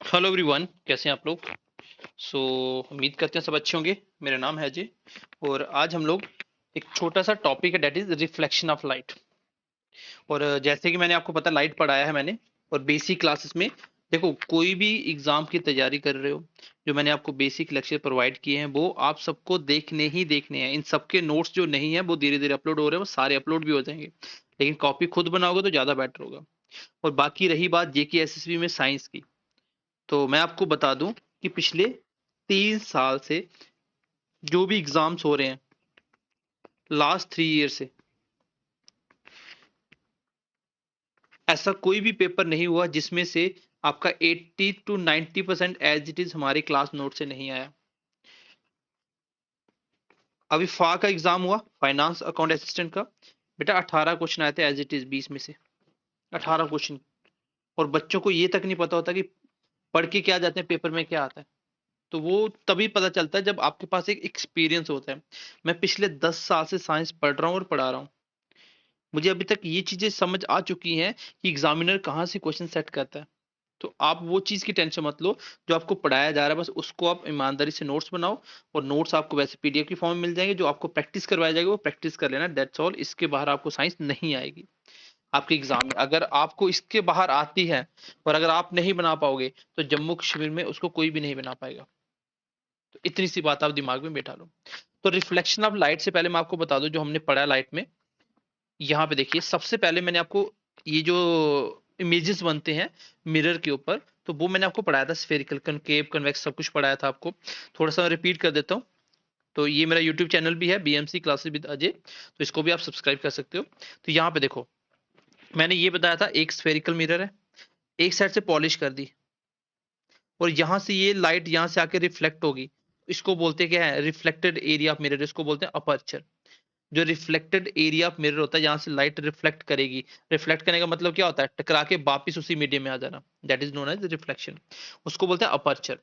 Hello everyone, कैसे हैं आप लोग। सो उम्मीद करते हैं सब अच्छे होंगे। मेरा नाम है अजय और आज हम लोग एक छोटा सा टॉपिक है, that is reflection of light. और जैसे कि मैंने आपको पता लाइट पढ़ाया है मैंने, और बेसिक क्लासेस में देखो कोई भी एग्जाम की तैयारी कर रहे हो, जो मैंने आपको बेसिक लेक्चर प्रोवाइड किए हैं वो आप सबको देखने ही देखने हैं। इन सबके नोट्स जो नहीं है वो धीरे धीरे अपलोड हो रहे हैं, वो सारे अपलोड भी हो जाएंगे, लेकिन कॉपी खुद बनाओगे तो ज़्यादा बेटर होगा। और बाकी रही बात जेके एसएसबी में साइंस की, तो मैं आपको बता दूं कि पिछले 3 साल से जो भी एग्जाम्स हो रहे हैं, लास्ट 3 ईयर से ऐसा कोई भी पेपर नहीं हुआ जिसमें से आपका 80 to 90% एज इट इज हमारे क्लास नोट से नहीं आया। अभी फा का एग्जाम हुआ, फाइनेंस अकाउंट असिस्टेंट का, बेटा 18 क्वेश्चन आए थे एज इट इज 20 में से 18 क्वेश्चन। और बच्चों को ये तक नहीं पता होता कि पढ़ के क्या जाते हैं, पेपर में क्या आता है। तो वो तभी पता चलता है जब आपके पास एक एक्सपीरियंस होता है। मैं पिछले 10 साल से साइंस पढ़ रहा हूँ और पढ़ा रहा हूँ। मुझे अभी तक ये चीजें समझ आ चुकी हैं कि एग्जामिनर कहाँ से क्वेश्चन सेट करता है। तो आप वो चीज की टेंशन मत लो, जो आपको पढ़ाया जा रहा है बस उसको आप ईमानदारी से नोट्स बनाओ। और नोट्स आपको वैसे पीडीएफ की फॉर्म में मिल जाएंगे, जो आपको प्रैक्टिस करवाया जाएगा वो प्रैक्टिस कर लेना, दैट्स ऑल। इसके बाहर आपको साइंस नहीं आएगी आपके एग्जाम में। अगर आपको इसके बाहर आती है और अगर आप नहीं बना पाओगे तो जम्मू कश्मीर में उसको कोई भी नहीं बना पाएगा। तो इतनी सी बात आप दिमाग में बैठा लो। तो रिफ्लेक्शन ऑफ लाइट से पहले मैं आपको बता दूं जो हमने पढ़ा लाइट में। यहाँ पे देखिए, सबसे पहले मैंने आपको ये जो इमेजेस बनते हैं मिरर के ऊपर, तो वो मैंने आपको पढ़ाया था, स्फेरिकल, कनकेव, कन्वेक्स, सब कुछ पढ़ाया था आपको। थोड़ा सा रिपीट कर देता हूँ। तो ये मेरा यूट्यूब चैनल भी है, बीएमसी क्लासेस विद अजय, तो इसको भी आप सब्सक्राइब कर सकते हो। तो यहाँ पे देखो, मैंने ये बताया था एक स्फेरिकल मिरर है, एक साइड से पॉलिश कर दी, और यहाँ से ये लाइट यहाँ से आके रिफ्लेक्ट होगी। इसको बोलते हैं क्या है, रिफ्लेक्टेड एरिया ऑफ मिरर, इसको बोलते हैं अपर्चर। जो रिफ्लेक्टेड एरिया ऑफ मिरर होता है, जहां से लाइट रिफ्लेक्ट करेगी। रिफ्लेक्ट करने का मतलब क्या होता है, टकरा के वापिस उसी मीडियम में आ जाना, that is known as reflection. उसको बोलते हैं अपर्चर।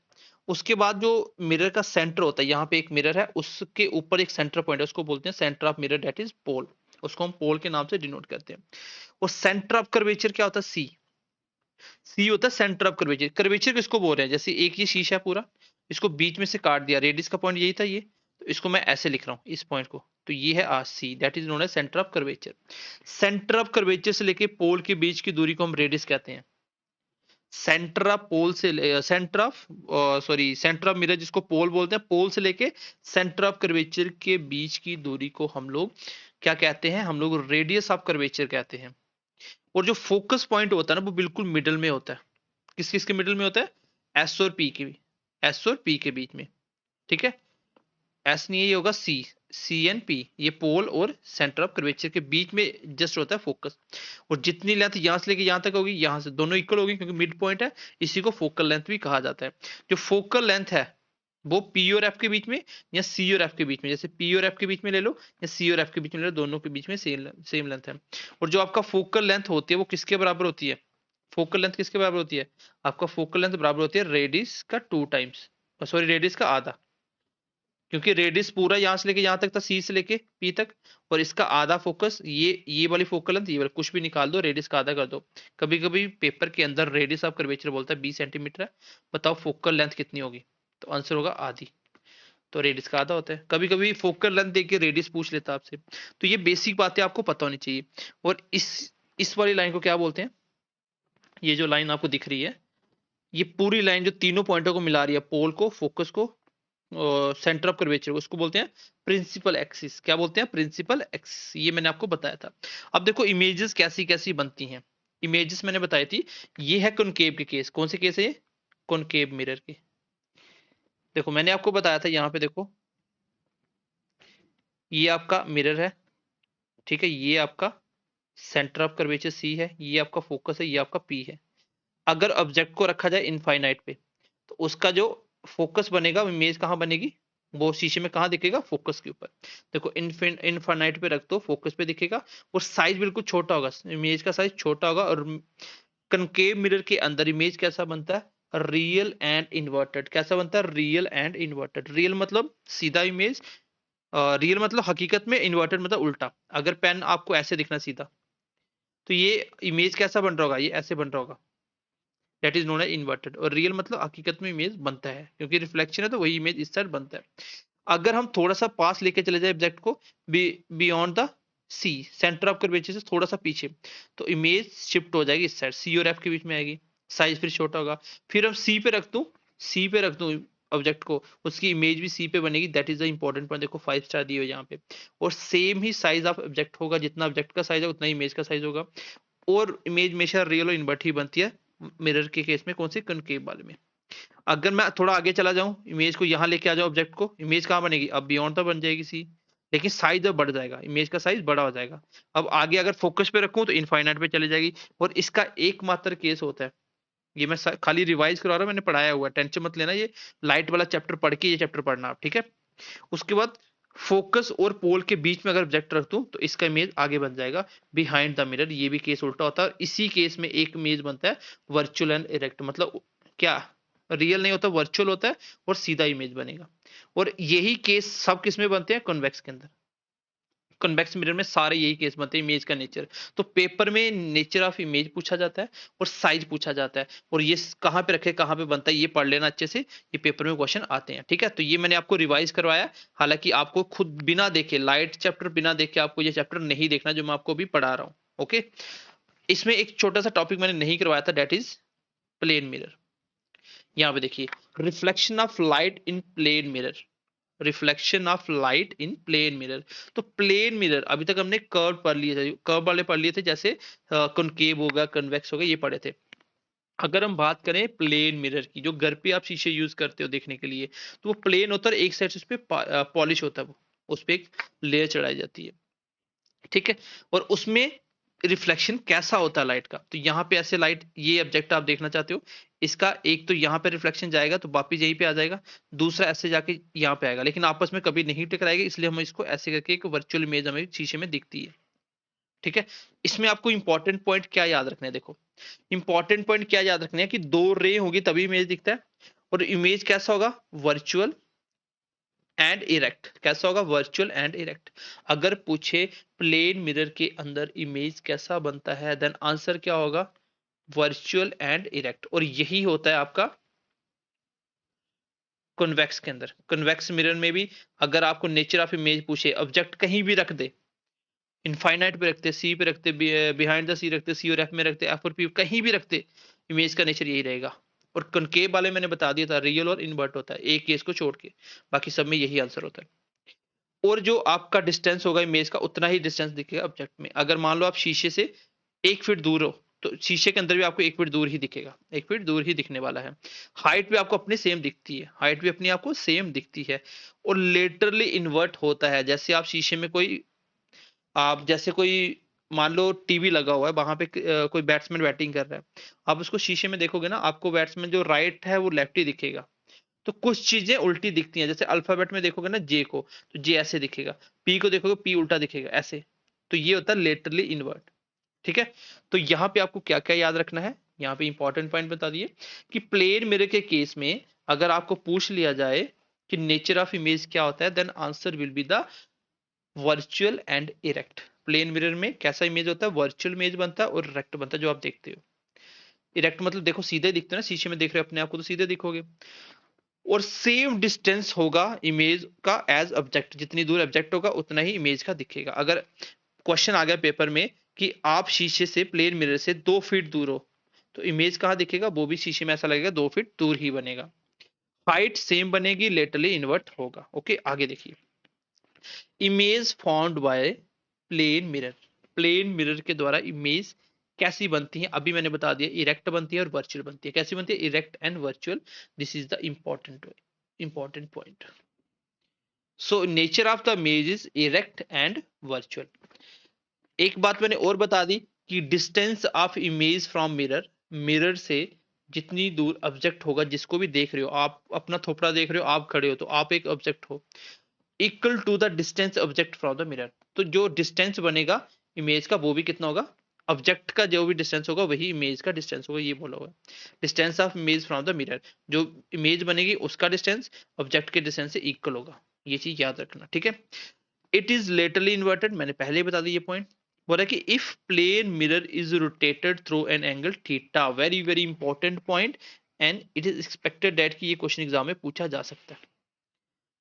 उसके बाद जो मिरर का सेंटर होता है, यहाँ पे एक मिरर है, उसके ऊपर एक सेंटर पॉइंट है, उसको बोलते हैं centre of mirror, that is pole. उसको हम पोल के नाम से डिनोट करते हैं। और सेंटर ऑफ कर्वेचर क्या होता है, सी। सी होता है सेंटर ऑफ कर्वेचर। कर्वेचर किसको बोल रहे हैं, जैसे एक ये शीशा पूरा, इसको बीच में से काट दिया, रेडियस का पॉइंट यही था ये, तो इसको मैं ऐसे लिख रहा हूँ इस पॉइंट को, तो ये है R C, that is known as centre of curvature. Centre of curvature से लेके पोल के बीच की दूरी को हम रेडियस कहते हैं। सेंटर ऑफ पोल से centre of sorry centre of mirror जिसको पोल बोलते हैं, पोल से लेके सेंटर ऑफ कर्वेचर के बीच की दूरी को हम लोग क्या कहते हैं, हम लोग रेडियस ऑफ कर्वेचर कहते हैं। और जो फोकस पॉइंट होता है ना, वो बिल्कुल मिडल में होता है। किस किस के मिडल में होता है, एस और पी के भी, एस और पी के बीच में, ठीक है। एस नहीं है, ये होगा सी, सी एन पी, ये पोल और सेंटर ऑफ कर्वेचर के बीच में जस्ट होता है फोकस। और जितनी लेंथ यहां से लेके यहां तक होगी, यहां से दोनों इक्वल होगी क्योंकि मिड पॉइंट है, इसी को फोकल लेंथ भी कहा जाता है। जो फोकल लेंथ है वो पी और एफ के बीच में या सी और एफ के बीच में, जैसे पी और एफ के बीच में ले लो या सी और एफ के बीच में ले लो, दोनों के बीच में सेम सेम लेंथ है। और जो आपका फोकल लेंथ होती है वो किसके बराबर होती है, फोकल लेंथ किसके बराबर होती है, आपका फोकल लेंथ बराबर होती है रेडियस का 2 टाइम्स, सॉरी रेडियस का आधा। क्योंकि रेडियस पूरा यहां से लेके यहां तक था, सी से लेके पी तक, और इसका आधा फोकस, ये वाली फोकल लेंथ, ये वाली कुछ भी निकाल दो, रेडियस का आधा कर दो। कभी कभी पेपर के अंदर रेडियस ऑफ कर्वेचर बोलता है 20 सेंटीमीटर है, बताओ फोकल लेंथ कितनी होगी, तो आंसर होगा आधी। तो रेडियस का आधा होता है। कभी कभी फोकल लेंथ देख के रेडियस पूछ लेता है आपसे। तो ये बेसिक बातें आपको पता होनी चाहिए। और इस वाली लाइन को क्या बोलते हैं, ये जो लाइन आपको दिख रही है, ये पूरी लाइन जो तीनों पॉइंटों को मिला रही है, पोल को, फोकस को, सेंटर ऑफ कर्वेचर, उसको बोलते हैं प्रिंसिपल एक्सिस। क्या बोलते हैं, प्रिंसिपल एक्सिस। ये मैंने आपको बताया था। अब देखो इमेजेस कैसी कैसी बनती हैं। इमेजेस मैंने बताई थी, ये है कॉनकेव के केस। कौन से केस है ये, कॉनकेव मिरर के। देखो मैंने आपको बताया था, यहाँ पे देखो, ये आपका मिरर है, ठीक है, ये आपका सेंटर ऑफ कर्वेचर सी है, ये आपका फोकस है, ये आपका पी है। अगर ऑब्जेक्ट को रखा जाए इनफाइनाइट पे, तो उसका जो फोकस बनेगा, इमेज कहाँ बनेगी, वो शीशे में कहाँ दिखेगा, फोकस के ऊपर। देखो इनफाइनाइट पे रख दो, फोकस पे दिखेगा, और साइज बिल्कुल छोटा होगा, इमेज का साइज छोटा होगा। और कनकेव मिरर के अंदर इमेज कैसा बनता है, रियल एंड इन्वर्टेड। कैसा बनता है, रियल एंड इन्वर्टेड। रियल मतलब सीधा इमेज, रियल मतलब हकीकत में, इन्वर्टेड मतलब उल्टा। अगर पेन आपको ऐसे दिखना सीधा, तो ये इमेज कैसा बन रहा होगा, ये ऐसे बन रहा होगा। That is known as inverted. और रियल मतलब हकीकत में इमेज बनता है, क्योंकि रिफ्लेक्शन है तो वही इमेज इस साइड बनता है। अगर हम थोड़ा सा पास लेके चले जाए ऑब्जेक्ट को, beyond the C, centre of curvature से थोड़ा सा पीछे, तो इमेज शिफ्ट हो जाएगी इस साइड, सी और एफ के बीच में आएगी, साइज फिर छोटा होगा। फिर हम सी पे रख दूं, सी पे रख दूं ऑब्जेक्ट को, उसकी इमेज भी सी पे बनेगी। That is the important point, देखो 5 स्टार दिए हुए यहाँ पे। और same he size of object होगा, जितना ऑब्जेक्ट का साइज है उतना इमेज का साइज होगा। और इमेज हमेशा रियल और इन्वर्ट ही बनती है मिरर के केस में, कौन से, कनकेव वाले में। अगर मैं थोड़ा आगे चला जाऊं, इमेज को यहां लेके आ जाऊं ऑब्जेक्ट को, इमेज कहां बनेगी, अब बियॉन्ड तो बन जाएगी सी, लेकिन साइज अब बढ़ जाएगा, इमेज का साइज बड़ा हो जाएगा। अब आगे अगर फोकस पे रखूं तो इनफाइनाइट पे चली जाएगी। और इसका एकमात्र केस होता है, ये मैं खाली रिवाइज करा रहा हूं, मैंने पढ़ाया हुआ है, टेंशन मत लेना, ये लाइट वाला चैप्टर पढ़ के ये चैप्टर पढ़ना आप, ठीक है। उसके बाद फोकस और पोल के बीच में अगर ऑब्जेक्ट रख दूं तो इसका इमेज आगे बन जाएगा बिहाइंड द मिरर। ये भी केस उल्टा होता है। इसी केस में एक इमेज बनता है वर्चुअल एंड इरेक्ट, मतलब क्या, रियल नहीं होता, वर्चुअल होता है और सीधा इमेज बनेगा। और यही केस सब किस में बनते हैं, कन्वेक्स के अंदर। कन्वेक्स मिरर में सारे यही केस बनते हैं, इमेज का नेचर। तो पेपर में नेचर ऑफ इमेज पूछा जाता है और साइज पूछा जाता है, और ये कहां पे रखे कहां पे बनता है ये पढ़ लेना अच्छे से, ये पेपर में क्वेश्चन आते हैं, ठीक है। तो ये मैंने आपको रिवाइज करवाया, हालांकि आपको खुद बिना देखे, लाइट चैप्टर बिना देखे आपको ये चैप्टर नहीं देखना जो मैं आपको अभी पढ़ा रहा हूँ, ओके। इसमें एक छोटा सा टॉपिक मैंने नहीं करवाया था, दैट इज प्लेन मिरर। यहाँ पे देखिए, reflection of light in plane mirror, reflection of light in plane mirror. तो प्लेन मिरर अभी तक हमने कर्व पढ़ लिए थे, कर्व वाले पढ़ लिए थे, जैसे कॉनकेव होगा, कन्वेक्स होगा, ये पढ़े थे। अगर हम बात करें प्लेन मिरर की, जो घर पे आप शीशे यूज करते हो देखने के लिए, तो वो प्लेन होता है, एक साइड से उस पर पॉलिश होता है, वो उस पर एक लेयर चढ़ाई जाती है, ठीक है। और उसमें रिफ्लेक्शन कैसा होता है लाइट का, तो यहाँ पे ऐसे लाइट, ये ऑब्जेक्ट आप देखना चाहते हो, इसका एक तो यहाँ पे रिफ्लेक्शन जाएगा तो वापिस यहीं पे आ जाएगा, दूसरा ऐसे जाके यहाँ पे आएगा, लेकिन आपस में कभी नहीं टकराएगा, इसलिए हम इसको ऐसे करके एक वर्चुअल इमेज हमें शीशे में दिखती है, ठीक है। इसमें आपको इंपॉर्टेंट पॉइंट क्या याद रखना है, देखो इंपॉर्टेंट पॉइंट क्या याद रखना है कि दो रे होगी तभी इमेज दिखता है। और इमेज कैसा होगा, वर्चुअल एंड इरेक्ट। कैसा होगा, वर्चुअल एंड इरेक्ट। अगर पूछे प्लेन मिरर के अंदर इमेज कैसा बनता है, देन आंसर क्या होगा, वर्चुअल एंड इरेक्ट। और यही होता है आपका कन्वेक्स के अंदर। कन्वेक्स मिरर में भी अगर आपको नेचर ऑफ इमेज पूछे, ऑब्जेक्ट कहीं भी रख दे, इनफाइनाइट पे रखते, सी पे रखते, बिहाइंड द सी रखते, सी और एफ में रखते, एफ और पी कहीं भी रखते, इमेज का नेचर यही रहेगा। और कनकेव वाले मैंने बता दिया था, रियल और इन्वर्ट होता है, एक केस को छोड़ के, बाकी सब में यही आंसर होता है। और जो आपका डिस्टेंस होगा इमेज का, उतना ही डिस्टेंस दिखेगा ऑब्जेक्ट में। अगर मान लो आप शीशे से 1 फीट दूर हो, तो शीशे के अंदर भी आपको 1 फीट दूर ही दिखेगा, 1 फीट दूर ही दिखने वाला है। हाइट भी आपको अपनी सेम दिखती है, हाइट भी अपनी आपको सेम दिखती है। और लेटरली इन्वर्ट होता है, जैसे आप शीशे में कोई, आप जैसे कोई मान लो टीवी लगा हुआ है, वहां पे कोई बैट्समैन बैटिंग कर रहा है, आप उसको शीशे में देखोगे ना, आपको बैट्समैन जो राइट है वो लेफ्ट ही दिखेगा। तो कुछ चीजें उल्टी दिखती हैं, जैसे अल्फाबेट में देखोगे ना जे को, तो जे ऐसे दिखेगा, पी को देखोगे पी उल्टा दिखेगा ऐसे। तो ये होता है लेटरली इनवर्ट, ठीक है। तो यहाँ पे आपको क्या क्या याद रखना है, यहाँ पे इंपॉर्टेंट पॉइंट बता दिए कि प्लेन मिरर के केस में अगर आपको पूछ लिया जाए कि नेचर ऑफ इमेज क्या होता है, then answer will be the virtual and erect. Plane mirror में कैसा इमेज होता है, वर्चुअल इमेज बनता है और इरेक्ट बनता है, जो आप देखते हो। इरेक्ट मतलब देखो सीधे दिखते हो ना, शीशे में देख रहे हो अपने आप को तो सीधे दिखोगे। और सेम डिस्टेंस होगा इमेज का एज ऑब्जेक्ट, जितनी दूर ऑब्जेक्ट होगा उतना ही इमेज का दिखेगा। अगर क्वेश्चन आ गया पेपर में कि आप शीशे से, प्लेन मिरर से 2 फीट दूर हो, तो इमेज कहां दिखेगा, वो भी शीशे में ऐसा लगेगा 2 फीट दूर ही बनेगा। हाइट सेम बनेगी, लेटरली इन्वर्ट होगा, ओके। आगे देखिए, image found by plane mirror. Plane mirror के द्वारा इमेज कैसी बनती है, अभी मैंने बता दिया, इरेक्ट बनती है और वर्चुअल बनती है। कैसी बनती है, erect and virtual. This is the important point. So nature of the image is erect and virtual. एक बात मैंने और बता दी कि distance of image from mirror, mirror से जितनी दूर ऑब्जेक्ट होगा, जिसको भी देख रहे हो आप, अपना थोपड़ा देख रहे हो, आप खड़े हो तो आप एक ऑब्जेक्ट हो, equal to the distance object from the mirror. तो जो डिस्टेंस बनेगा इमेज का, वो भी कितना होगा, ऑब्जेक्ट का जो भी डिस्टेंस होगा वही इमेज का डिस्टेंस होगा, ये बोला हुआ है। Distance of image from the mirror, जो इमेज बनेगी उसका डिस्टेंस ऑब्जेक्ट के डिस्टेंस से इक्वल होगा, ये चीज याद रखना, ठीक है। इट इज लेटरली इन्वर्टेड, मैंने पहले ही बता दी ये पॉइंट। बोला कि if plane mirror is rotated through an angle theta, very very important point, and it is expected that कि ये क्वेश्चन एग्जाम में पूछा जा सकता है।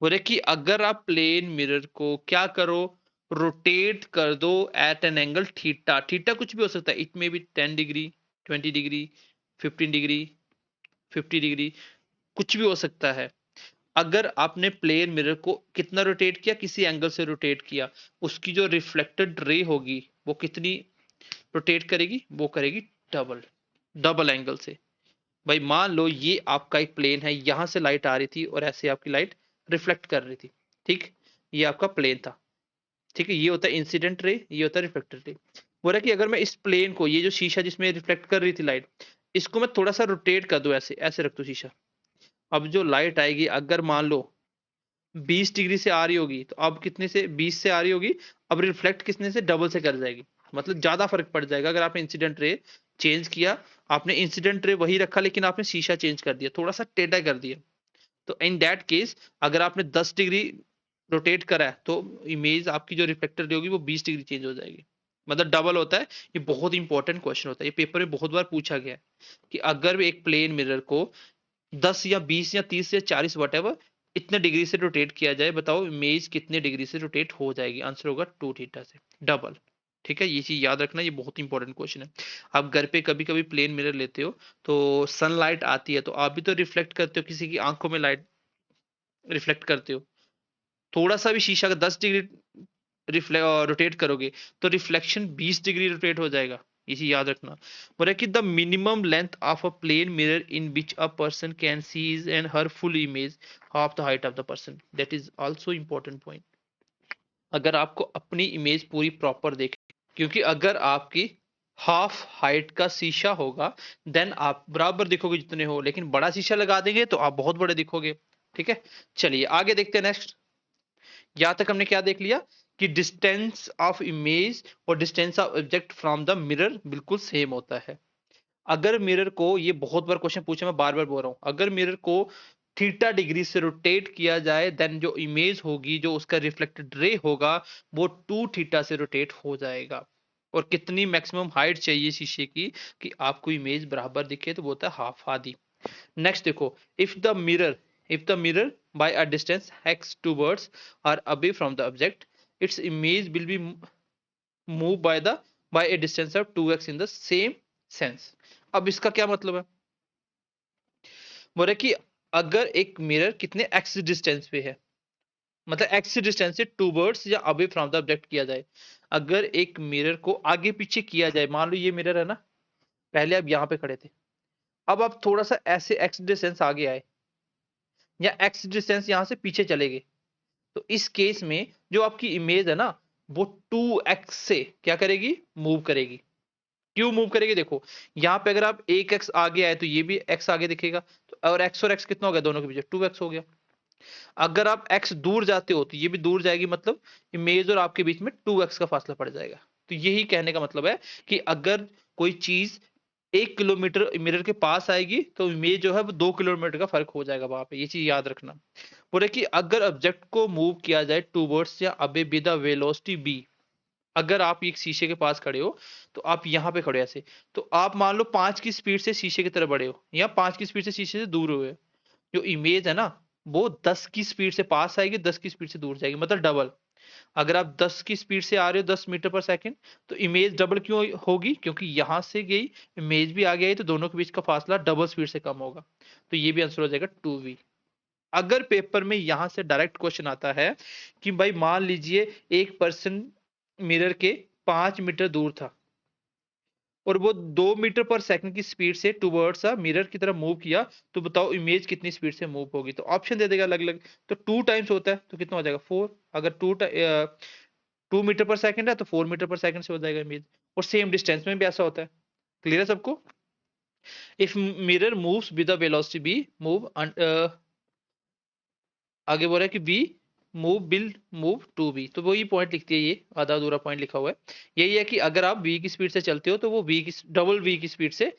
बोले कि अगर आप प्लेन मिरर को क्या करो, रोटेट कर दो at an angle theta, theta कुछ भी हो सकता है, it may be 10 degree, 20 degree, 15 degree, 50 degree, कुछ भी हो सकता है। अगर आपने प्लेन मिरर को कितना रोटेट किया, किसी एंगल से रोटेट किया, उसकी जो रिफ्लेक्टेड रे होगी वो कितनी रोटेट करेगी, वो करेगी डबल, डबल एंगल से। भाई मान लो ये आपका एक प्लेन है, यहां से लाइट आ रही थी और ऐसे आपकी लाइट रिफ्लेक्ट कर रही थी, ठीक, ये आपका प्लेन था, ठीक है, ये होता है इंसिडेंट रे, ये होता है रिफ्लेक्टेड रे। बोल रहा है कि अगर मैं इस प्लेन को, ये जो शीशा जिसमें रिफ्लेक्ट कर रही थी लाइट, इसको मैं थोड़ा सा रोटेट कर दूं, ऐसे ऐसे रख दूं शीशा, अब जो लाइट आएगी अगर मान लो 20 डिग्री से आ रही होगी, तो अब कितने से, 20 से आ रही होगी, अब रिफ्लेक्ट कितने से, डबल से कर जाएगी, मतलब ज्यादा फर्क पड़ जाएगा। अगर आपने इंसिडेंट रे चेंज किया, आपने इंसिडेंट रे वही रखा लेकिन आपने शीशा चेंज कर दिया, थोड़ा सा टेढ़ा कर दिया, तो इन दैट केस अगर आपने 10 डिग्री रोटेट करा है तो इमेज आपकी जो रिफ्लेक्टर रे होगी वो 20 डिग्री चेंज हो जाएगी, मतलब डबल होता है। ये बहुत इंपॉर्टेंट क्वेश्चन होता है, ये पेपर में बहुत बार पूछा गया है कि अगर एक प्लेन मिरर को 10 या 20 या 30 या 40 वट इतने डिग्री से रोटेट किया जाए, बताओ इमेज कितने डिग्री से रोटेट हो जाएगी, आंसर होगा 2 थीटा से, डबल। ठीक है, ये चीज याद रखना, ये बहुत इंपॉर्टेंट क्वेश्चन है। आप घर पे कभी कभी प्लेन मिरर लेते हो तो सनलाइट आती है, तो आप भी तो रिफ्लेक्ट करते हो, किसी की आंखों में लाइट रिफ्लेक्ट करते हो, थोड़ा सा भी शीशा का 10 डिग्री रोटेट करोगे तो रिफ्लेक्शन 20 डिग्री रोटेट हो जाएगा, इसी याद रखना। बोला कि the minimum length of a plane mirror in which a person can sees and her full image half the height of the person, that is also important point. अगर आपको अपनी इमेज पूरी प्रॉपर देख, क्योंकि अगर आपकी हाफ हाइट का शीशा होगा देन आप बराबर दिखोगे जितने हो, लेकिन बड़ा शीशा लगा देंगे तो आप बहुत बड़े दिखोगे। ठीक है, चलिए आगे देखते हैं नेक्स्ट। यहां तक हमने क्या देख लिया कि डिस्टेंस ऑफ इमेज और distance of object from the mirror बिल्कुल सेम होता है। अगर मिरर को, ये बहुत बार क्वेश्चन पूछा, मैं बार बार बोल रहा हूं, अगर मिरर को थीटा डिग्री से रोटेट किया जाए देन जो इमेज होगी, जो उसका रिफ्लेक्टेड रे होगा, वो 2 थीटा से रोटेट हो जाएगा। और कितनी मैक्सिमम हाइट चाहिए शीशे की कि आपको इमेज बराबर दिखे, तो वो होता है हाफ आधी। नेक्स्ट देखो, if the mirror by a distance x towards or away from the object, its image will be moved by a distance of 2x in the same sense। अब इसका क्या मतलब है, बोल रहे कि अगर एक मिरर कितने x डिस्टेंस पे है, मतलब x डिस्टेंस से टूवर्ड्स या अवे फ्रॉम द ऑब्जेक्ट किया जाए, अगर एक मिरर को आगे पीछे किया जाए, मान लो ये मिरर है ना, पहले आप यहां पे खड़े थे, अब आप थोड़ा सा ऐसे x डिस्टेंस आगे आए या x डिस्टेंस यहां से पीछे चले गए, तो इस केस में जो आपकी इमेज है ना, वो 2x से क्या करेगी, मूव करेगी। क्यों मूव करेगी, देखो यहां पे अगर आप 1x आगे आए तो ये भी x आगे दिखेगा, तो और x कितना हो गया, दोनों के बीच 2x हो गया। अगर आप x दूर जाते हो तो ये भी दूर जाएगी, मतलब इमेज और आपके बीच में 2x का फासला पड़ जाएगा। तो यही कहने का मतलब है कि अगर कोई चीज 1 किलोमीटर मिरर के पास आएगी तो इमेज जो है वो 2 किलोमीटर का फर्क हो जाएगा वहां पे, ये चीज याद रखना। बोले कि अगर ऑब्जेक्ट को मूव किया जाए टूवर्ड्स या अबे विद द वेलोसिटी b, अगर आप एक शीशे के पास खड़े हो, तो आप यहाँ पे खड़े हो ऐसे, तो आप मान लो 5 की स्पीड से शीशे की तरफ बढ़े हो या 5 की स्पीड से शीशे से दूर हुए, जो इमेज है ना, वो 10 की स्पीड से पास आएगी, 10 की स्पीड से दूर जाएगी, मतलब डबल। अगर आप 10 की स्पीड से आ रहे हो 10 मीटर पर सेकंड, तो इमेज डबल क्यों होगी, क्योंकि यहां से गई इमेज भी आ गई, तो दोनों के बीच का फासला डबल स्पीड से कम होगा, तो ये भी आंसर हो जाएगा 2v। अगर पेपर में यहां से डायरेक्ट क्वेश्चन आता है कि भाई मान लीजिए एक पर्सन मिरर के 5 मीटर दूर था और वो 2 मीटर पर सेकंड की स्पीड से टूवर्ड्स मिरर की तरफ मूव किया, तो बताओ इमेज कितनी स्पीड से मूव होगी, तो ऑप्शन दे देगा अलग अलग। तो 2 टाइम्स होता है तो कितना हो जाएगा 4, अगर 2 मीटर पर सेकंड है तो 4 मीटर पर सेकंड से हो जाएगा इमेज। और सेम डिस्टेंस में भी ऐसा होता है। क्लियर है सबको। If mirror moves with the velocity B move, आगे बोल रहा है कि B move will move to B, तो वही पॉइंट लिखती है, ये आधा अधूरा पॉइंट लिखा हुआ है। यही है कि अगर आप v की स्पीड से चलते हो तो वो v की डबल v की स्पीड से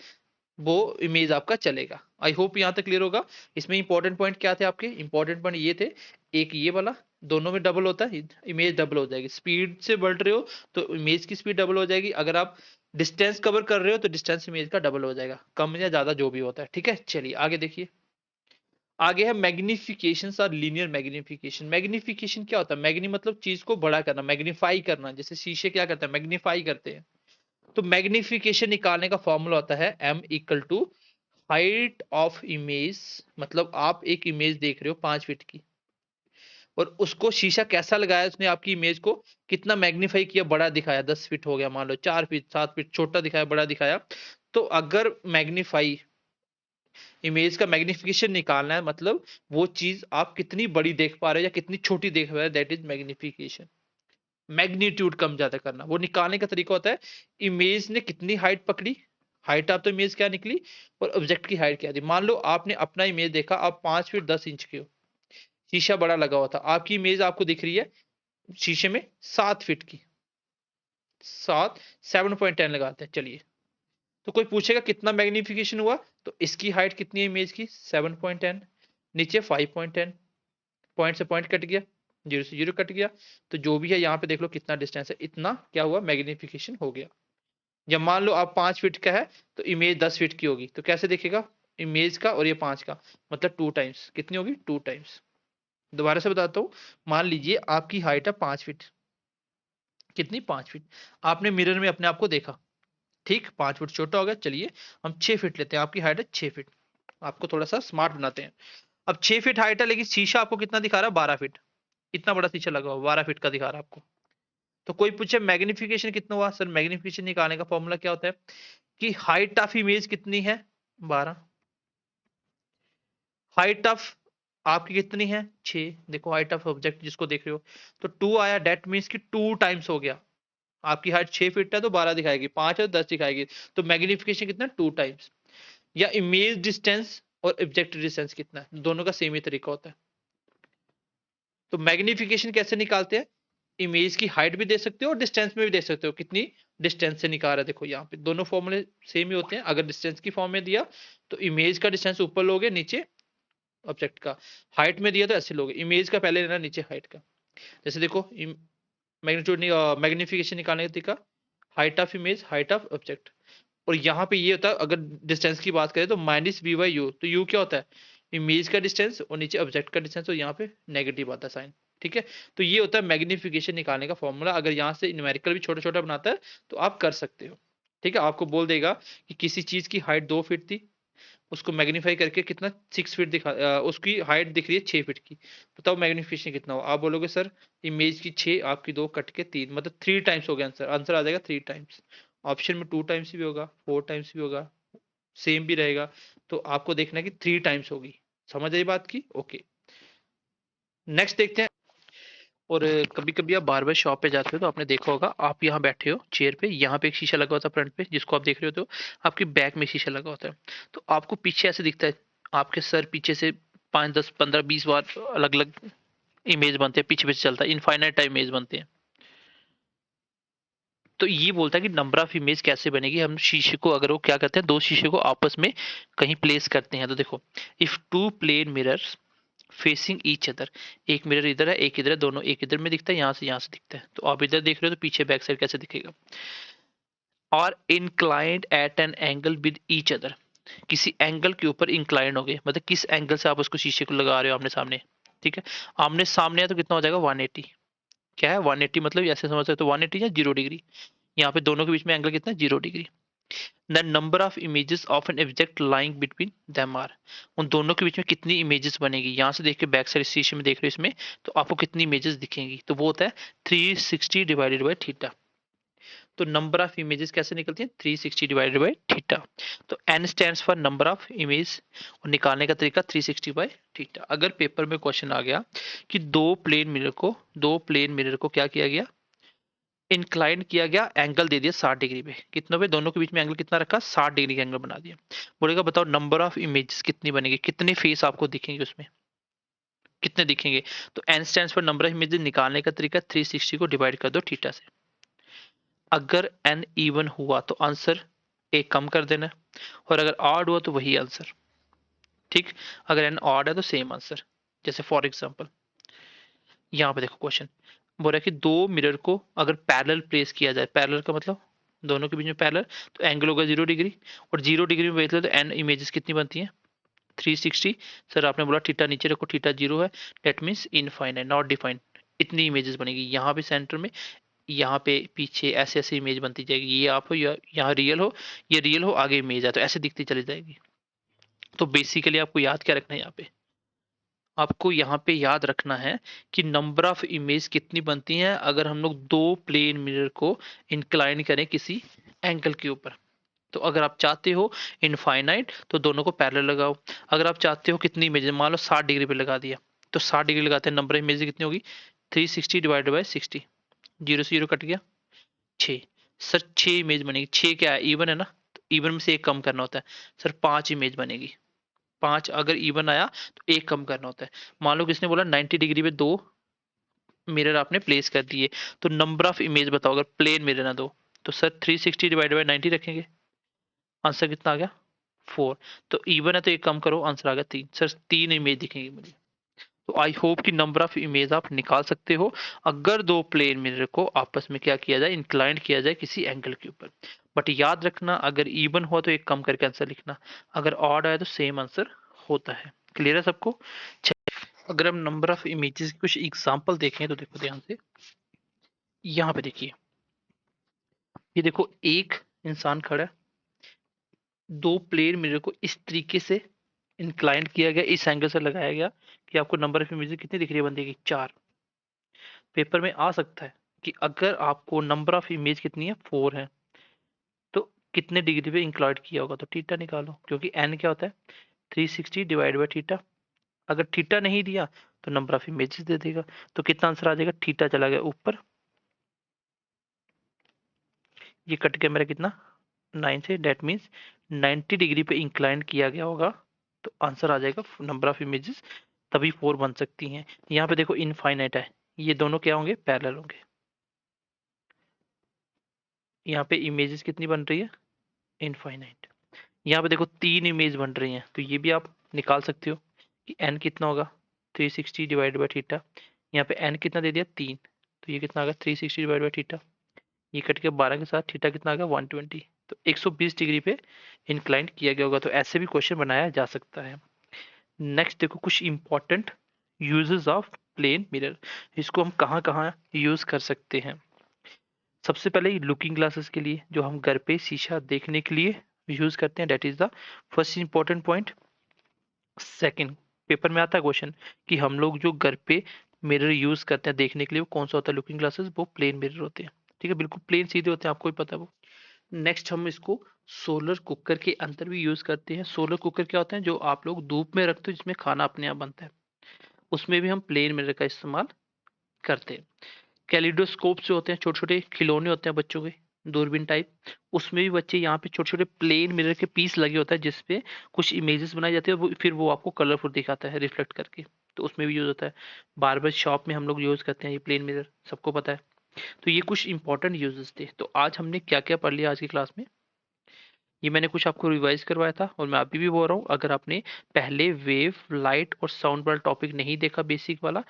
वो इमेज आपका चलेगा। आई होप यहाँ तक क्लियर होगा। इसमें इंपॉर्टेंट पॉइंट क्या थे आपके? इंपॉर्टेंट पॉइंट ये थे, एक ये वाला, दोनों में डबल होता है, इमेज डबल हो जाएगी। स्पीड से बढ़ रहे हो तो इमेज की स्पीड डबल हो जाएगी, अगर आप डिस्टेंस कवर कर रहे हो तो डिस्टेंस इमेज का डबल हो जाएगा, कम या ज्यादा जो भी होता है। ठीक है, चलिए आगे देखिए। आगे है मैग्निफिकेशन और लीनियर मैग्निफिकेशन। मैग्निफिकेशन क्या होता है? मैग्नी मतलब चीज को बड़ा करना, मैग्नीफाई करना, जैसे शीशे क्या करते हैं? मैग्नीफाई करते हैं। तो मैग्निफिकेशन निकालने का फॉर्मूला होता है m equal to height of image, मतलब आप एक इमेज देख रहे हो 5 फीट की, और उसको शीशा कैसा लगाया उसने, आपकी इमेज को कितना मैग्नीफाई किया, बड़ा दिखाया, 10 फीट हो गया मान लो, 4 फीट 7 फीट, छोटा दिखाया बड़ा दिखाया। तो अगर मैग्नीफाई इमेज का मैग्निफिकेशन निकालना है, मतलब वो चीज आप कितनी बड़ी देख पा रहे हो या कितनी छोटी देख पा रहे हो, दैट इज मैग्निफिकेशन। मैग्नीट्यूड कम ज्यादा करना, वो निकालने का तरीका होता है इमेज ने कितनी हाइट पकड़ी, हाइट ऑफ द इमेज क्या निकली, और ऑब्जेक्ट की हाइट क्या थी। मान लो आपने अपना इमेज देखा, आप 5 फीट 10 इंच के हो, शीशा बड़ा लगा हुआ था, आपकी इमेज आपको दिख रही है शीशे में 7 फीट की, 7.10 लगाते हैं चलिए। तो कोई पूछेगा कितना मैग्निफिकेशन हुआ, तो इसकी हाइट कितनी है इमेज की, 7.10, नीचे 5.10, पॉइंट से पॉइंट कट गया, जीरो से जीरो कट गया, तो जो भी है यहाँ पे देख लो कितना डिस्टेंस है, इतना क्या हुआ, मैग्निफिकेशन हो गया। जब मान लो आप 5 फीट का है तो इमेज 10 फीट की होगी, तो कैसे दिखेगा, इमेज का और ये 5 का मतलब 2 टाइम्स, कितनी होगी, 2 टाइम्स। दोबारा से बताता हूँ, मान लीजिए आपकी हाइट है 5 फीट, कितनी, 5 फीट, आपने मिरर में अपने आप को देखा, ठीक, 5 फीट छोटा हो गया, चलिए हम 6 फीट लेते हैं, आपकी हाइट है 6 फीट, आपको थोड़ा सा स्मार्ट बनाते हैं। अब 6 फीट हाइट है, लेकिन शीशा आपको कितना दिखा रहा है, 12 फीट, इतना बड़ा शीशा लगा हुआ 12 फीट का दिखा रहा है आपको। तो कोई पूछे मैग्निफिकेशन कितना हुआ, सर मैग्निफिकेशन निकालने का फॉर्मूला क्या होता है कि हाइट ऑफ इमेज कितनी है, 12, हाइट ऑफ आपकी कितनी है, 6, देखो हाइट ऑफ ऑब्जेक्ट जिसको देख रहे हो, तो 2 आया, डेट मीन्स कि 2 टाइम्स हो गया। आपकी हाइट 6 फीट है तो 12 दिखाएगी, 5 है तो 10 दिखाएगी, तो मैग्निफिकेशन कितना, 2 टाइम्स। या इमेज डिस्टेंस और ऑब्जेक्ट डिस्टेंस कितना है, दोनों का सेम ही तरीका होता है। तो मैग्निफिकेशन कैसे निकालते हैं, इमेज की हाइट भी दे सकते हो और डिस्टेंस में भी दे सकते हो, कितनी डिस्टेंस से निकाल रहा है, देखो यहाँ पे दोनों फॉर्मूले सेम ही होते हैं। अगर डिस्टेंस की फॉर्म में दिया तो इमेज का डिस्टेंस ऊपर लोगे, नीचे ऑब्जेक्ट का, हाइट में दिया तो ऐसे लोगे, इमेज का पहले लेना, नीचे हाइट का। जैसे देखो मैग्नीट्यूड मैग्निफिकेशन निकालने का तरीका, height of image, height of object, और यहाँ पे ये होता है, अगर डिस्टेंस की बात करें तो माइनस वी बाई यू, तो यू क्या होता है, इमेज का डिस्टेंस, और नीचे ऑब्जेक्ट का डिस्टेंस, और यहाँ पे नेगेटिव आता है साइन। ठीक है, तो ये होता है मैग्निफिकेशन निकालने का फॉर्मूला। अगर यहाँ से न्यूमेरिकल भी छोटा छोटा बनाता है तो आप कर सकते हो। ठीक है, आपको बोल देगा कि किसी चीज की हाइट 2 फीट थी, उसको मैग्नीफाई करके कितना 6 फीट दिखा, उसकी हाइट दिख रही है 6 फीट की, बताओ मैग्निफिकेशन कितना हो। आप बोलोगे सर इमेज की 6, आपकी 2 कट के 3, मतलब 3 टाइम्स हो गया आंसर, आंसर आ जाएगा 3 टाइम्स। ऑप्शन में 2 टाइम्स भी होगा, 4 टाइम्स भी होगा, सेम भी रहेगा, तो आपको देखना है कि 3 टाइम्स होगी। समझ आई बात की, ओके। नेक्स्ट देखते हैं। और कभी कभी आप बार बार शॉप पे जाते हो तो आपने देखा होगा, आप यहाँ बैठे हो चेयर पे, यहाँ पे एक शीशा लगा होता है फ्रंट पे जिसको आप देख रहे हो, तो आपके बैक में शीशा लगा होता है, तो आपको पीछे ऐसे दिखता है, आपके सर पीछे से 5 10 15 20 बार अलग अलग इमेज बनते हैं, पीछे पीछे चलता है, इनफाइनाइट टाइम इमेज बनते हैं। तो ये बोलता है कि नंबर ऑफ इमेज कैसे बनेगी, हम शीशे को, अगर वो क्या करते हैं, दो शीशे को आपस में कहीं प्लेस करते हैं, तो देखो, if two plane mirrors facing each other, एक मिरर इधर है एक इधर है, दोनों एक इधर में दिखता है, यहाँ से दिखता है, तो आप इधर देख रहे हो तो पीछे बैक साइड कैसे दिखेगा, और inclined at an angle with each other, किसी एंगल के ऊपर इंक्लाइंड हो गए, मतलब किस एंगल से आप उसको शीशे को लगा रहे हो आमने सामने। ठीक है, आमने सामने है तो कितना हो जाएगा, 180, क्या है 180, मतलब ऐसे समझ सकते हो 180 या 0 डिग्री, यहाँ पे दोनों के बीच में एंगल कितना है, 0 degree. The number of images of an object lying between them are, उन दोनों के बीच में कितनी इमेजेस बनेगी, यहाँ से देख के बैक साइड शीशे में देख रहे हो इसमें, तो आपको कितनी इमेजेस दिखेंगी, तो वो होता है 360 डिवाइडेड बाई थीटा। तो नंबर ऑफ इमेजेस कैसे निकलती हैं, 360 डिवाइडेड बाई थीटा। तो n stands for number of image, और निकालने का तरीका 360 बाई थीटा। अगर पेपर में क्वेश्चन आ गया कि दो प्लेन मिरर को क्या किया गया, इंक्लाइन किया गया, एंगल दे दिया 60 डिग्री पे, कितनों पे, दोनों के बीच में एंगल कितना रखा, 60 डिग्री का एंगल बना दिया, बोलेगा बताओ नंबर ऑफ इमेजेस कितनी बनेगी, कितने फेस आपको दिखेंगे उसमें, कितने दिखेंगे। तो n stands for number of images, निकालने का तरीका 360 को डिवाइड कर दो थीटा से। अगर n इवन हुआ तो आंसर एक कम कर देना, और अगर ऑड हुआ तो वही आंसर। ठीक, अगर एन ऑड है तो सेम आंसर। जैसे फॉर एग्जांपल यहाँ पे देखो क्वेश्चन बोल रहा है कि दो मिरर को अगर पैरेलल प्लेस किया जाए, पैरेलल का मतलब दोनों के बीच में पैरेलल, तो एंगल होगा 0 डिग्री, और 0 डिग्री में बेच ले तो एन इमेजेस कितनी बनती हैं 360। सर आपने बोला थीटा नीचे रखो, थीटा 0 है, that means infinite not defined. इतनी इमेजेस बनेगी यहाँ पे सेंटर में, यहाँ पे पीछे ऐसे ऐसे इमेज बनती जाएगी, ये आप हो या यहाँ रियल हो, ये रियल हो, आगे इमेज है तो ऐसे दिखती चली जाएगी। तो बेसिकली आपको याद क्या रखना है यहाँ पे, आपको यहाँ पे याद रखना है कि नंबर ऑफ इमेज कितनी बनती हैं अगर हम लोग दो प्लेन मिरर को इंक्लाइन करें किसी एंगल के ऊपर। तो अगर आप चाहते हो इनफाइनाइट तो दोनों को पैरेलल लगाओ। अगर आप चाहते हो कितनी इमेज, मान लो 60 डिग्री पे लगा दिया, तो 60 डिग्री लगाते हैं, नंबर ऑफ इमेज कितनी होगी 360 डिवाइडेड बाई 60, 0 से 0 कट गया 6। सर 6 इमेज बनेगी, 6 क्या है इवन है ना, तो इवन में से एक कम करना होता है। सर 5 इमेज बनेगी, 5 अगर इवन आया तो एक कम करना होता है। मान लो किसने बोला 90 डिग्री पे दो मिरर आपने प्लेस कर दिए, तो नंबर ऑफ इमेज बताओ अगर प्लेन मिरर ना दो, तो सर 360 डिवाइड बाई 90 रखेंगे, आंसर कितना आ गया 4। तो इवन है तो एक कम करो, आंसर आ गया 3। सर 3 इमेज दिखेंगी मुझे। तो आई होप कि नंबर ऑफ इमेज आप निकाल सकते हो अगर दो प्लेन मिरर को आपस में क्या किया जाए, इंक्लाइंड किया जाए किसी एंगल के ऊपर। बट याद रखना अगर इवन हुआ तो एक कम करके आंसर लिखना, अगर ऑड आया तो सेम आंसर होता है। क्लियर है सबको? अगर हम नंबर ऑफ इमेजेस की कुछ एग्जांपल देखें तो देखो ध्यान से, यहाँ पे देखिए, ये देखो एक इंसान खड़ा है, दो प्लेन मिरर को इस तरीके से इंक्लाइन किया गया, इस एंगल से लगाया गया कि आपको नंबर ऑफ इमेजेस कितनी दिख रही है बंदे की 4। पेपर में आ सकता है कि अगर आपको नंबर ऑफ इमेज कितनी है 4 है, तो कितने डिग्री पे इंक्लाइंड किया होगा, तो थीटा निकालो, क्योंकि एन क्या होता है 360 डिवाइड बाई थीटा। अगर थीटा नहीं दिया तो नंबर ऑफ इमेजेस दे देगा, तो कितना आंसर आ जाएगा, थीटा चला गया ऊपर, ये कट गया मेरा कितना 9 से, डेट मीन्स 90 डिग्री पे इंक्लाइन किया गया होगा, तो आंसर आ जाएगा नंबर ऑफ इमेजेस, तभी 4 बन सकती हैं। यहाँ पे देखो इनफाइनाइट है, ये दोनों क्या होंगे पैरेलल होंगे। यहाँ पे इमेजेस कितनी बन रही है इनफाइनाइट। यहाँ पे देखो 3 इमेज बन रही हैं, तो ये भी आप निकाल सकते हो कि एन कितना होगा 360 डिवाइड बाई थीटा। यहाँ पे एन कितना दे दिया 3, तो ये कितना आ गया 360 डिवाइड बाई थीटा, ये कट के 12 के साथ थीटा कितना आ गया 120, तो 120 डिग्री पे इंक्लाइंड किया गया होगा। तो ऐसे भी क्वेश्चन बनाया जा सकता है। नेक्स्ट देखो कुछ important uses of plane mirror, इसको हम कहाँ कहाँ यूज कर सकते हैं। सबसे पहले लुकिंग ग्लासेस के लिए, जो हम घर पे शीशा देखने के लिए यूज करते हैं, that is the first important point. Second, paper में आता है क्वेश्चन कि हम लोग जो घर पे मिरर यूज करते हैं देखने के लिए वो कौन सा होता है, लुकिंग ग्लासेस, वो प्लेन मिरर होते हैं। ठीक है, बिल्कुल प्लेन सीधे होते हैं, आपको भी पता है वो। नेक्स्ट हम इसको सोलर कुकर के अंदर भी यूज करते हैं। सोलर कुकर क्या होता है, जो आप लोग धूप में रखते हो जिसमें खाना अपने आप बनता है, उसमें भी हम प्लेन मिरर का इस्तेमाल करते हैं। कैलिडोस्कोप जो होते हैं, छोटे छोटे खिलौने होते हैं बच्चों के, दूरबीन टाइप, उसमें भी बच्चे यहाँ पे छोटे छोटे प्लेन मिरर के पीस लगे होता है जिसपे कुछ इमेजेस बनाई जाती है, वो फिर वो आपको कलरफुल दिखाता है रिफ्लेक्ट करके, तो उसमें भी यूज होता है। बार्बर शॉप में हम लोग यूज करते हैं ये प्लेन मिरर, सबको पता है। तो ये कुछ इंपॉर्टेंट यूजेस थे। तो आज हमने क्या क्या पढ़ लिया आज की क्लास में, ये मैंने कुछ आपको रिवाइज करवाया था, और मैं अभी भी बोल रहा हूँ अगर आपने पहले वेव लाइट और साउंड वाला टॉपिक नहीं देखा बेसिक वाला,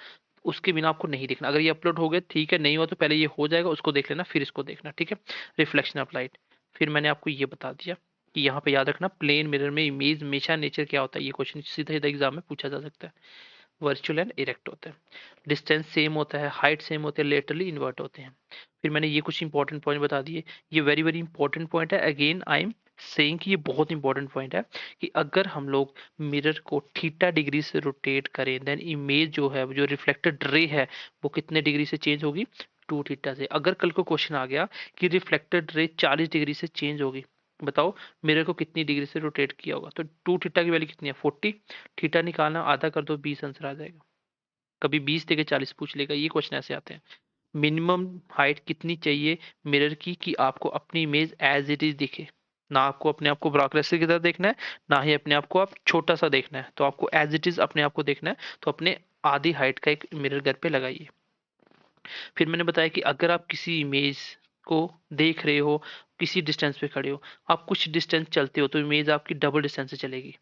उसके बिना आपको नहीं देखना। अगर ये अपलोड हो गया ठीक है, नहीं हुआ तो पहले ये हो जाएगा, उसको देख लेना फिर इसको देखना, ठीक है। रिफ्लेक्शन ऑफ लाइट, फिर मैंने आपको ये बता दिया कि यहाँ पे याद रखना प्लेन मिरर में इमेज हमेशा नेचर क्या होता है, ये क्वेश्चन सीधा सीधा एग्जाम में पूछा जा सकता है। वर्चुअल एंड इरेक्ट होता है, डिस्टेंस सेम होता है, हाइट सेम होते हैं, लेटरली इन्वर्ट होते हैं। फिर मैंने ये कुछ इंपॉर्टेंट पॉइंट बता दिए, ये वेरी वेरी इंपॉर्टेंट पॉइंट है, अगेन आई एम सेइंग कि ये बहुत इंपॉर्टेंट पॉइंट है कि अगर हम लोग मिरर को थीटा डिग्री से रोटेट करें, देन इमेज जो है, जो रिफ्लेक्टेड रे है, वो कितने डिग्री से चेंज होगी 2 थीटा से। अगर कल को क्वेश्चन आ गया कि रिफ्लेक्टेड रे 40 डिग्री से चेंज होगी, बताओ मिरर को कितनी डिग्री से रोटेट किया होगा, तो 2 थीटा की वैल्यू कितनी है 40, थीटा निकालना, आधा कर दो 20, आंसर आ जाएगा। कभी 20 देके 40 पूछ लेगा, ये क्वेश्चन ऐसे आते हैं। मिनिमम हाइट कितनी चाहिए मिरर की कि आपको अपनी इमेज एज इट इज दिखे, ना आपको अपने आप को ब्रॉडकास्टर की तरह देखना है, ना ही अपने आप को आप छोटा सा देखना है, तो आपको एज इट इज अपने आप को देखना है, तो अपने आधी हाइट का एक मिरर घर पे लगाइए। फिर मैंने बताया कि अगर आप किसी इमेज को देख रहे हो, किसी डिस्टेंस पे खड़े हो, आप कुछ डिस्टेंस चलते हो तो इमेज आपकी डबल डिस्टेंस से चलेगी।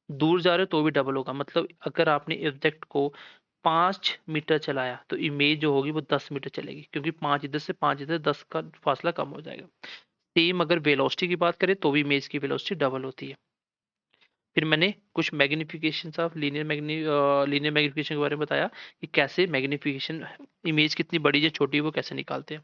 दूर जा रहे हो तो भी डबल होगा। मतलब अगर आपने ऑब्जेक्ट को 5 मीटर चलाया तो इमेज जो होगी वो 10 मीटर चलेगी, क्योंकि 5 इधर से 5 इधर, 10 का फासला कम हो जाएगा। सेम अगर वेलोसिटी की बात करें तो भी इमेज की वेलोसिटी डबल होती है। फिर मैंने कुछ मैग्निफिकेशन ऑफ लीनियर मैग्निफिकेशन के बारे में बताया कि कैसे मैग्निफिकेशन, इमेज कितनी बड़ी या छोटी है वो कैसे निकालते हैं।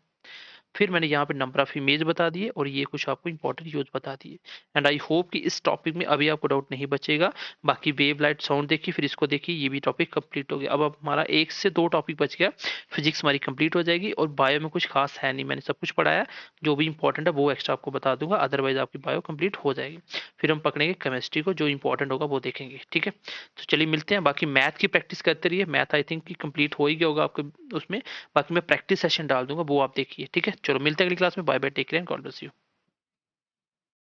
फिर मैंने यहाँ पे नंबर ऑफ इमेज बता दिए और ये कुछ आपको इंपॉर्टेंट यूज बता दिए। एंड आई होप कि इस टॉपिक में अभी आपको डाउट नहीं बचेगा। बाकी वेव लाइट साउंड देखिए, फिर इसको देखिए, ये भी टॉपिक कंप्लीट हो गया। अब हमारा 1 से 2 टॉपिक बच गया, फिजिक्स हमारी कंप्लीट हो जाएगी। और बायो में कुछ खास है नहीं, मैंने सब कुछ पढ़ाया, जो भी इंपॉर्टेंट है वो एक्स्ट्रा आपको बता दूंगा, अदरवाइज आपकी बायो कंप्लीट हो जाएगी। फिर हम पकड़ेंगे केमिस्ट्री को, जो इंपॉर्टेंट होगा वो देखेंगे, ठीक है। तो चलिए मिलते हैं। बाकी मैथ की प्रैक्टिस करते रहिए, मैथ आई थिंक कि कंप्लीट हो ही गया होगा आपके उसमें। बाकी मैं प्रैक्टिस सेशन डाल दूंगा, वो आप देखिए, ठीक है। चलो मिलते हैं अगली क्लास में। Bye bye, take care and God bless you.